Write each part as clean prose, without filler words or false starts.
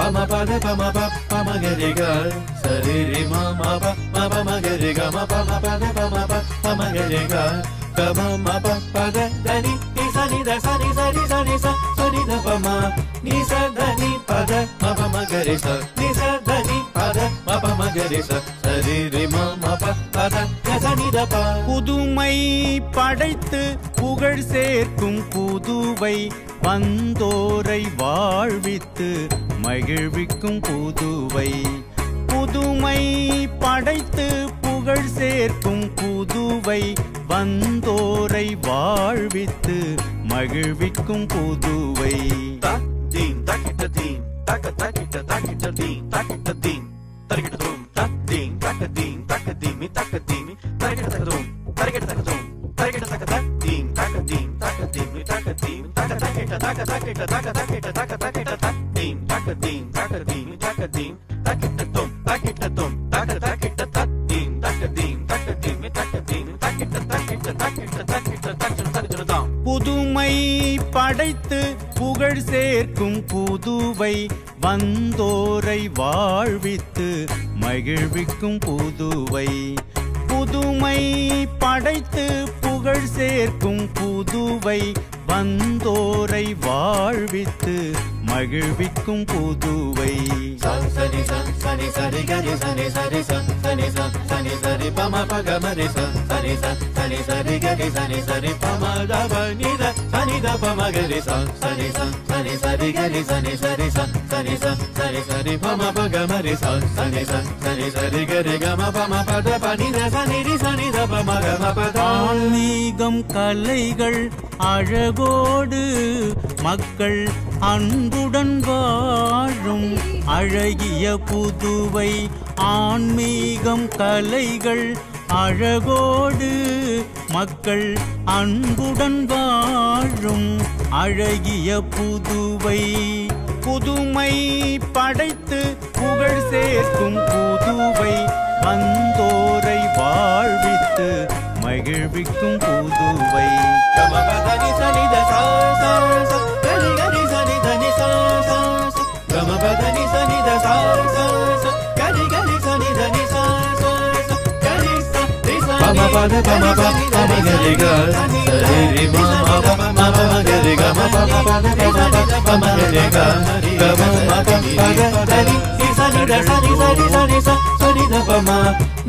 pama pada pama pa pama gari ga sari ri ma pa ma gari ga ma pama pada pama pa pama gari ga kama ma pa pada dani ni sa ni da sa ni sa ni sa ni sa sa ni da pama ni sa dani pada ma pama gari sa ni sa dani pada ma pama gari sa sari ri ma pa pada sa ni da pa. புதுமை படைத்து புகழ் சேர்க்கும் புதுவை வந்தோரை வாழ்வித்து மகிழ்விக்கும் புதுவை. புதுமை படைத்து புகழ் சேர்க்கும் Puduvai வந்தோரை வாழ்வித்து மகிழ்விக்கும் Puduvai. Theme தக்கிட்ட theme தக்க தக்கிட்ட தக்கிட்ட தீம் தக்கிட்ட தீம் தக்கிட்ட தூம் தீம் தக்க தீம் தக்க தீமி தக்க தீமி தக்கிட்ட தக்க தூம் தக்கிட்ட தக்க தூம் தக்கிட்ட தக்க தீம் தக்க தீம் தக்க தீமி தக்க தீம் தக்க தக்கிட்ட தக்க தக்கிட்ட தக்க தக்கிட்ட தக்க தக்கிட்ட தீம் தக்க தீம் தக்க தீமி தக்க தீம் தக்கிட்ட தூம் தக்கிட்ட தூம் தக்க தக்கிட்ட தீம் தக்க தீம் தக்க தீமி தக்க தீம் தக்கிட்ட தக்கிட்ட தக்கிட்ட தக்கிட்ட தக்கிட்ட தக்கிட்ட தாம். புதுமை படைத்து புகழ் சேர்க்கும் புதுவை வந்தோரை வாழ்வித்து மகிழ்விக்கும் புதுவை. புதுமை படைத்து புகழ் சேர்க்கும் புதுவை வந்தோரை வாழ்வித்து மகிழ்விக்கும் புதுவை. சனி சனி சரி கரி சனி சரி சனி சனி சரி பம பக மரி சனி சனி சரி கரி சனி சரி பம தப நித சனி த பம கரி சனி சனி சரி கரி சனி சரி சனி சனி சரி பம பக மரி சனி சனி சரி கரி கம பம பத பனி த சனி ரி சனி த பம கம பத. ஆன்மீகம் கலைகள் அழகோடு மக்கள் அன்புடன் வாழும் அழகிய புதுவை. ஆன்மீகம் கலைகள் அழகோடு மக்கள் அன்புடன் வாழும் அழகிய புதுவை. புதுமை படைத்து புகழ் சேர்க்கும் Puduvai வந்தோரை வாழ்வித்து மகிழ்விக்கும் Puduvai. Pama pada pama pa pama gari ga sari ri ma ma gari ga ma pama pada pama gari ga kama ma pa pada dani ni sa ni da sa ni sa ni sa ni sa sa ni da pama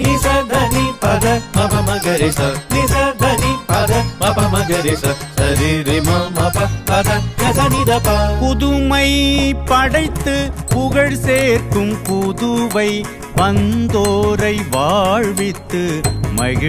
ni sa dani pada ma pama gari sa ni sa dani pada ma pama gari sa sari ri ma pa pada sa ni da pa. புதுமை படைத்து புகழ் சேர்க்கும் புதுவை வந்தோரை வாழ்வித்து மகிழ்